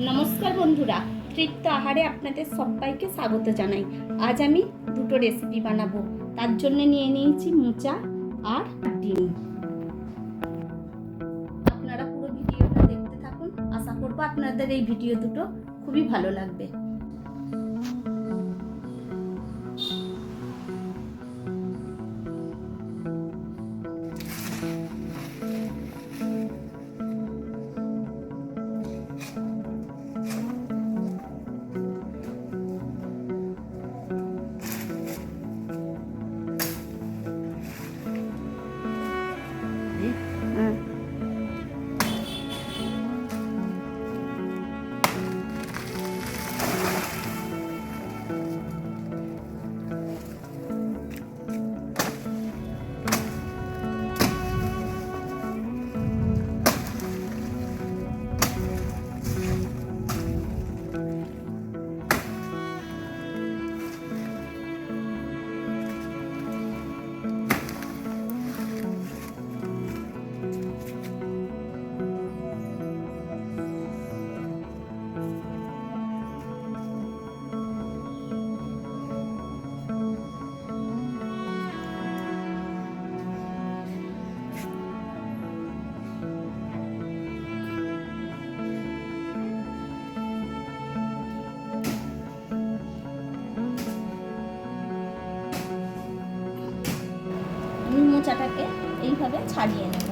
নমস্কার বন্ধুরা, তৃপ্ত আহারে আপনাদের সবাইকে স্বাগত জানাই। আজ আমি দুটো রেসিপি বানাবো। তার জন্য নিয়ে নিয়েছি মোচা আর ডিম। আপনারা পুরো ভিডিওটা দেখতে থাকুন। আশা করবো আপনাদের এই ভিডিও দুটো খুবই ভালো লাগবে। মোচাটাকে এইভাবে ছাড়িয়ে নেব।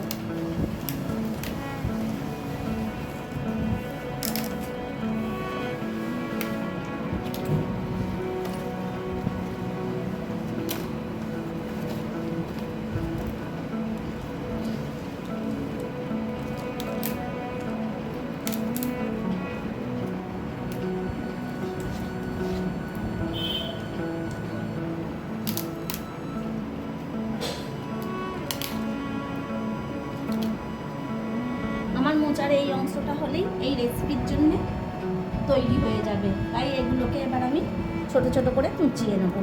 মোচার এই অংশটা হলেই এই রেসিপির জন্য তৈরি হয়ে যাবে। তাই এগুলোকে এবার আমি ছোট ছোট করে কুচিয়ে নেব।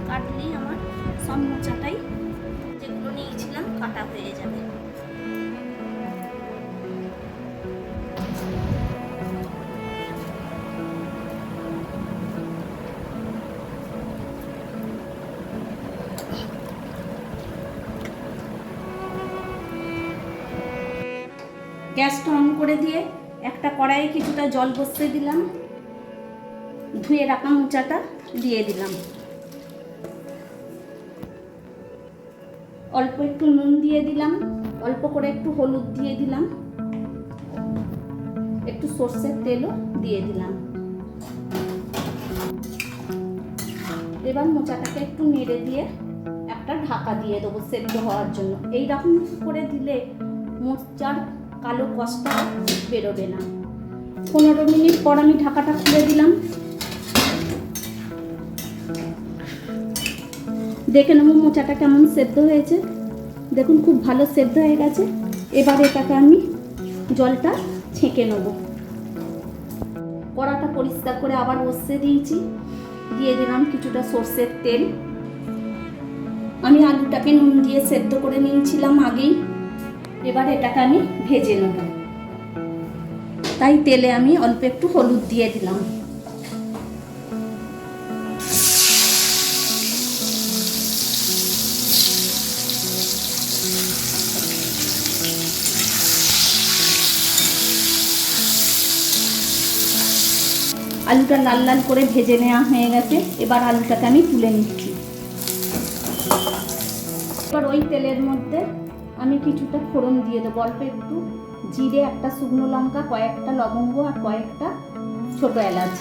কাটলেই আমার সব মোচাটাই যেগুলো নিয়েছিলাম কাটা হয়ে যাবে। গ্যাসটা অন করে দিয়ে একটা কড়াইয়ে কিছুটা জল বসিয়ে দিলাম। ধুয়ে রাখা মোচাটা দিয়ে দিলাম। অল্প একটু নুন দিয়ে দিলাম, অল্প করে একটু হলুদ দিয়ে দিলাম, একটু সর্ষের তেলও দিয়ে দিলাম। এবার মোচাটাকে একটু নেড়ে দিয়ে একটা ঢাকা দিয়ে দেবো সেদ্ধ হওয়ার জন্য। এইরকম করে দিলে মোচার কালো কষটা বেরোবে না। 15 মিনিট পর আমি ঢাকাটা খুলে দিলাম। দেখে নেব মোচাটা কেমন সেদ্ধ হয়েছে। দেখুন খুব ভালো সেদ্ধ হয়ে গেছে। এবার এটাকে আমি জলটা ছেঁকে নেব। কড়াটা পরিষ্কার করে আবার বসিয়ে দিয়েছি। দিয়ে দিলাম কিছুটা সর্ষের তেল। আমি আলুটাকে নুন দিয়ে সেদ্ধ করে নিয়েছিলাম আগেই। এবার এটাকে আমি ভেজে নেব। তাই তেলে আমি অল্প একটু হলুদ দিয়ে দিলাম। আলুটা লাল লাল করে ভেজে নেওয়া হয়ে গেছে। এবার আলুটাকে আমি তুলে নিচ্ছি। এবার ওই তেলের মধ্যে আমি কিছুটা ফোড়ন দিয়ে দেবো। অল্প একটু জিরে, একটা শুকনো লঙ্কা, কয়েকটা লবঙ্গ আর কয়েকটা ছোট এলাচ,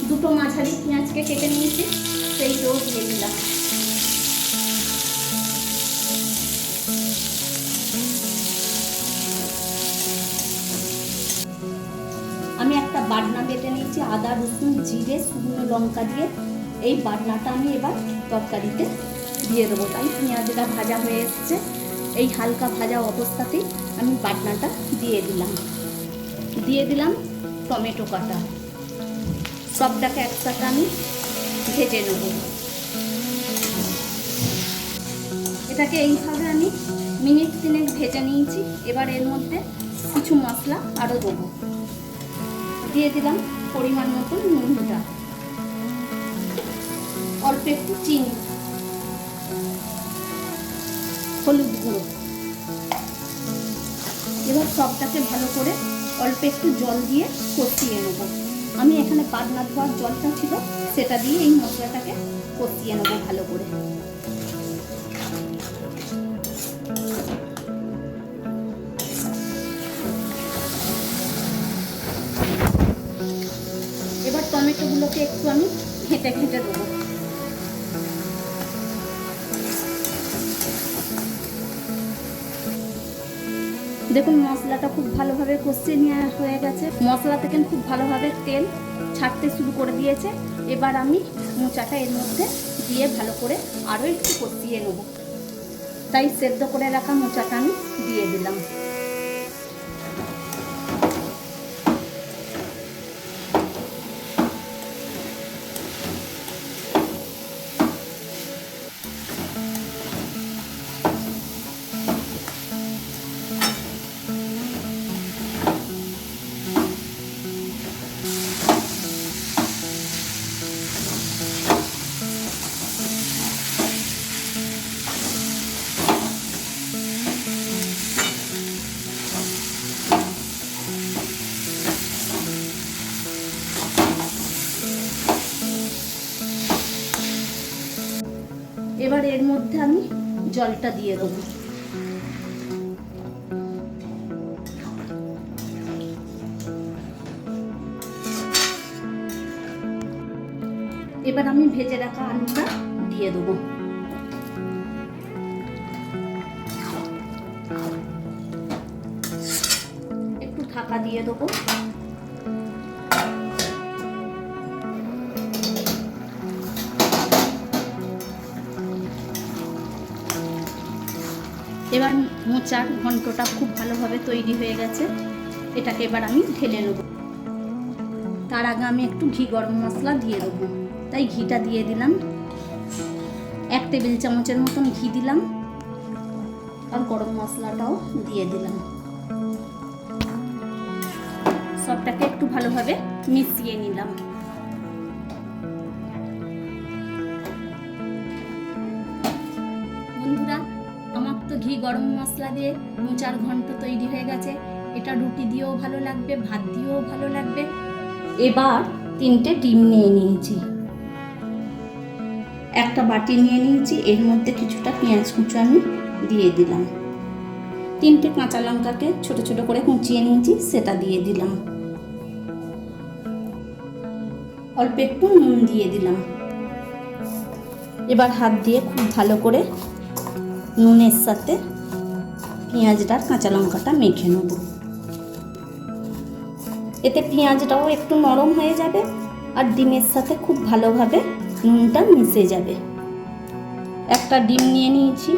দুটো মাঝারি পেঁয়াজকে কেটে নিয়েছি, সেইটাও দিয়ে দিলাম। বাটনা বেটে নিয়েছি, আদা রসুন জিরে শুকনো লঙ্কা দিয়ে। এই বাটনাটা আমি এবার তরকারিতে দিয়ে দেবো। তাই পেঁয়াজটা ভাজা হয়ে এসছে, এই হালকা ভাজা অবস্থাতেই আমি বাটনাটা দিয়ে দিলাম টমেটো কাটা। সবটাকে একসাথে আমি ভেজে নেব। এটাকে এইভাবে আমি মিনিট 3 ভেজে নিয়েছি। এবার এর মধ্যে কিছু মশলা আরও দেবো। দিয়ে দিলাম পরিমাণ মতন নুনটা, অল্প একটু চিনি, হলুদ গুঁড়ো। এবার সবটাকে ভালো করে অল্প একটু জল দিয়ে কষিয়ে নেব। আমি এখানে বাটনা ধোয়ার জলটা ছিল সেটা দিয়ে এই মশলাটাকে কষিয়ে নেব ভালো করে। এবার টমেটোগুলোকে একটু আমি ঘেঁটে দেবো। দেখুন মশলাটা খুব ভালোভাবে কষিয়ে নেওয়া হয়ে গেছে। মশলা থেকে খুব ভালোভাবে তেল ছাড়তে শুরু করে দিয়েছে। এবার আমি মোচাটা এর মধ্যে দিয়ে ভালো করে আরও একটু কষিয়ে নেব। তাই সেদ্ধ করে রাখা মোচাটা আমি দিয়ে দিলাম। এবার এর মধ্যে আমি জলটা দিয়ে দেবো। এবার আমি ভেজে রাখা আলুটা দিয়ে দেবো। একটু ঢাকা দিয়ে দেবো। এবার মোচার ঘন্টটা খুব ভালোভাবে তৈরি হয়ে গেছে। এটাকে এবার আমি ঢেলে নেব। তার আগে আমি একটু ঘি গরম মশলা দিয়ে দেবো। তাই ঘিটা দিয়ে দিলাম। 1 টেবিল চামচের মতন ঘি দিলাম, আর গরম মশলাটাও দিয়ে দিলাম। সবটাকে একটু ভালোভাবে মিশিয়ে নিলাম। বন্ধুরা, আমার তো ঘি গরম মশলা দিয়ে মোচার ঘন্ট তৈরি হয়ে গেছে। এটা রুটি দিয়েও ভালো লাগবে, ভাত দিয়েও ভালো লাগবে। এবার 3টে ডিম নিয়ে নিয়েছি, একটা বাটি নিয়ে নিয়েছি। এর মধ্যে কিছুটা পেঁয়াজ কুচো আমি দিয়ে দিলাম। 3টে কাঁচা লঙ্কাকে ছোট ছোট করে কুচিয়ে নিয়েছি, সেটা দিয়ে দিলাম। অল্প একটু নুন দিয়ে দিলাম। এবার হাত দিয়ে খুব ভালো করে নুনের সাথে পেঁয়াজটার কাঁচা লঙ্কাটা মেখে নেব। এতে পেঁয়াজটাও একটু নরম হয়ে যাবে আর ডিমের সাথে খুব ভালোভাবে নুনটা মিশে যাবে। একটা ডিম নিয়ে নিয়েছি।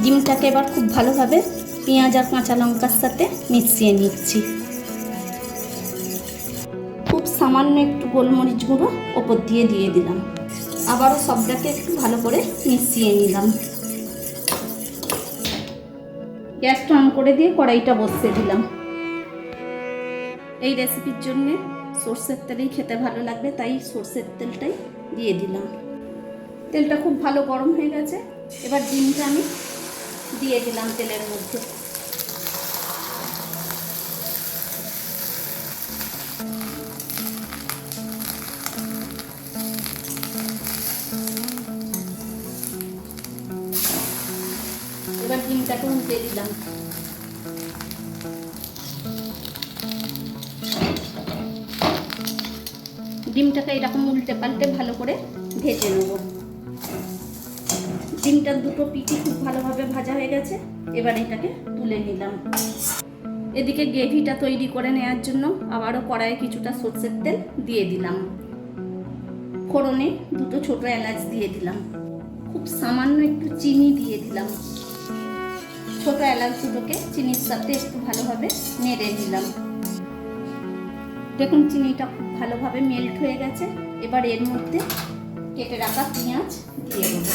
ডিমটাকে এবার খুব ভালোভাবে পেঁয়াজ আর কাঁচা লঙ্কার সাথে মিশিয়ে নিচ্ছি। খুব সামান্য একটু গোলমরিচ গুঁড়ো ওপর দিয়ে দিলাম। আবারও সবটাকে একটু ভালো করে মিশিয়ে নিলাম। গ্যাসটা অন করে দিয়ে কড়াইটা বসিয়ে দিলাম। এই রেসিপির জন্য সরষের তেলেই খেতে ভালো লাগবে, তাই সরষের তেলটাই দিয়ে দিলাম। তেলটা খুব ভালো গরম হয়ে গেছে। এবার ডিমটা আমি দিয়ে দিলাম তেলের মধ্যে। এবার ডিমটাকে উল্টে দিলাম। ডিমটাকে এরকম উল্টে পাল্টে ভালো করে ভেজে নেব। ডিমটার দুটো পিঠই খুব ভালোভাবে ভাজা হয়ে গেছে। এবার এটাকে তুলে নিলাম। এদিকে গ্রেভিটা তৈরি করে নেওয়ার জন্য আবারও কড়াইয়ে কিছুটা সরষের তেল দিয়ে দিলাম। ফোড়নে দুটো ছোট এলাচ দিয়ে দিলাম। খুব সামান্য একটু চিনি দিয়ে দিলাম। ছোট এলাচ দুটোকে চিনির সাথে একটু ভালোভাবে নেড়ে নিলাম। দেখুন চিনিটা খুব ভালোভাবে মেল্ট হয়ে গেছে। এবার এর মধ্যে কেটে রাখা পেঁয়াজ দিয়ে দেবো।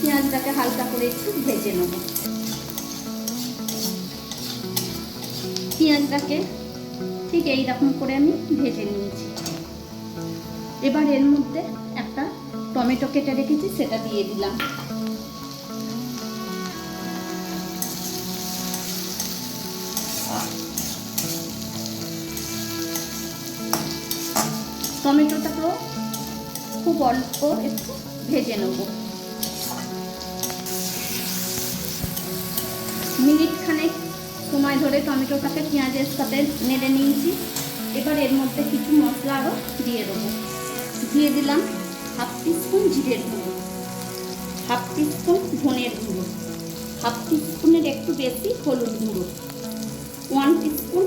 পেঁয়াজটাকে হালকা করে একটু ভেজে নেব। পেঁয়াজটাকে ঠিক এইরকম করে আমি ভেজে নিয়েছি। এবার এর মধ্যে একটা টমেটো কেটে রেখেছি, সেটা দিয়ে দিলাম। টমেটোটাকেও খুব অল্প একটু ভেজে নেব। মিনিট খানেক সময় ধরে টমেটোটাকে পেঁয়াজের সাথে নেড়ে নিয়েছি। এবার এর মধ্যে কিছু মশলা আরও দিয়ে দেবো। দিয়ে দিলাম 1/2 টিস্পুন জিরের গুঁড়ো, 1/2 টিস্পুন ধনের গুঁড়ো, 1/2 টিস্পুনের একটু বেশি হলুদ গুঁড়ো, 1 টিস্পুন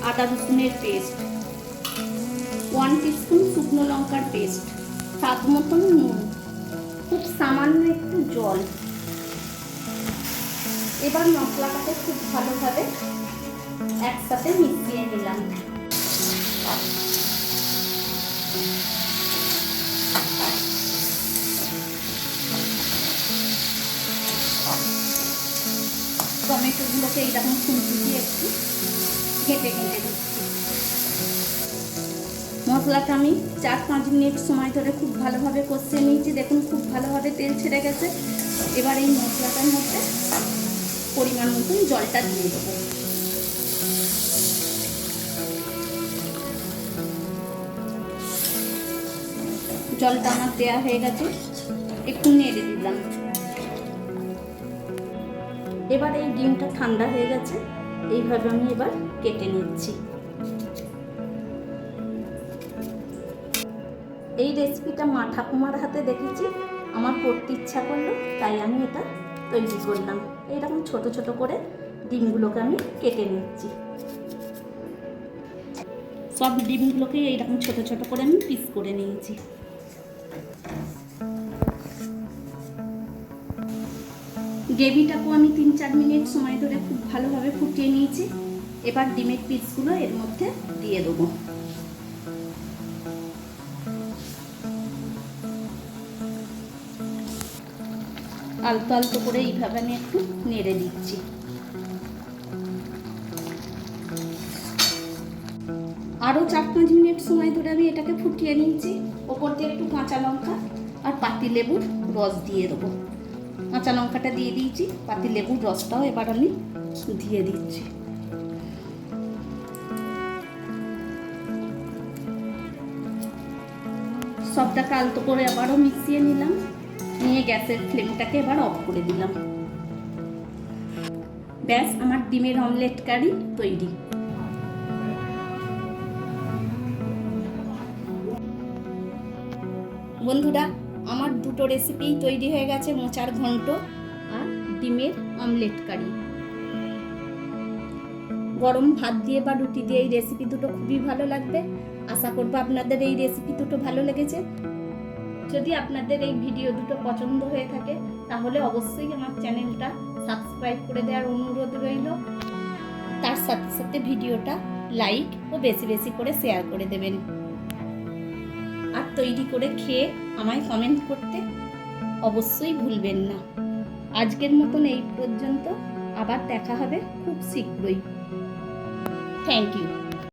আদা রসুনের পেস্ট, 1 টিস্পুন শুকনো লঙ্কার পেস্ট, স্বাদ মতন নুন, খুব সামান্য একটু জল। এবার মশলাটাকে খুব ভালোভাবে একসাথে মিশিয়ে নিলাম। টমেটোগুলোকে এইরকম খুন্তি দিয়ে একটু ঘেঁটে ঘেঁটে দিচ্ছি। মশলাটা আমি 4-5 মিনিট সময় ধরে খুব ভালোভাবে কষিয়ে নিয়েছি। দেখুন খুব ভালোভাবে তেল ছেড়ে গেছে। এবার এই মশলাটার মধ্যে পরিমাণ মতন জলটা দিয়ে দেবো। জলটা আমার দেওয়া হয়ে গেছে, একটু নেড়ে দিলাম। এবার এই ডিমটা ঠান্ডা হয়ে গেছে, এইভাবে আমি এবার কেটে নিচ্ছি। এই রেসিপিটা মা ঠাকুমার হাতে দেখেছি, আমার করতে ইচ্ছা করলো, তাই আমি এটা তৈরি করলাম। এইরকম ছোট ছোট করে ডিমগুলোকে আমি কেটে নিচ্ছি। সব ডিমগুলোকে এইরকম ছোট ছোট করে আমি পিস করে নিয়েছি। গ্রেভিটাকেও আমি 3-4 মিনিট সময় ধরে খুব ভালোভাবে ফুটিয়ে নিয়েছি। এবার ডিমের পিসগুলো এর মধ্যে দিয়ে দেবো। আলতো আলতো করে এইভাবে আমি একটু নেড়ে দিচ্ছি। আরও 4-5 মিনিট সময় ধরে আমি এটাকে ফুটিয়ে নিয়েছি। ওপর দিয়ে একটু কাঁচা লঙ্কা আর পাতিলেবুর রস দিয়ে দেবো। কাঁচা লঙ্কাটা দিয়ে দিয়েছি, পাতিলেবুর রসটাও এবার আমি দিয়ে দিচ্ছি। সবটাকে আলতো করে আবারও মিশিয়ে নিলাম। নিয়ে গ্যাসের ফ্লেমটাকে এবার অফ করে দিলাম। ব্যাস, আমার ডিমের অমলেট কারি তৈরি। বন্ধুরা, আমার দুটো রেসিপি তৈরি হয়ে গেছে, মোচার ঘন্ট আর ডিমের অমলেট কারি। গরম ভাত দিয়ে বা রুটি দিয়ে এই রেসিপি দুটো খুবই ভালো লাগবে। আশা করব আপনাদের এই রেসিপি দুটো ভালো লেগেছে। যদি আপনাদের এই ভিডিও দুটো পছন্দ হয়ে থাকে তাহলে অবশ্যই আমার চ্যানেলটা সাবস্ক্রাইব করে দেওয়ার অনুরোধ রইল। তার সাথে সাথে ভিডিওটা লাইক ও বেশি বেশি করে শেয়ার করে দেবেন। আর তৈরি করে খেয়ে আমায় কমেন্ট করতে অবশ্যই ভুলবেন না। আজকের মতন এই পর্যন্ত, আবার দেখা হবে খুব শীঘ্রই। Thank you.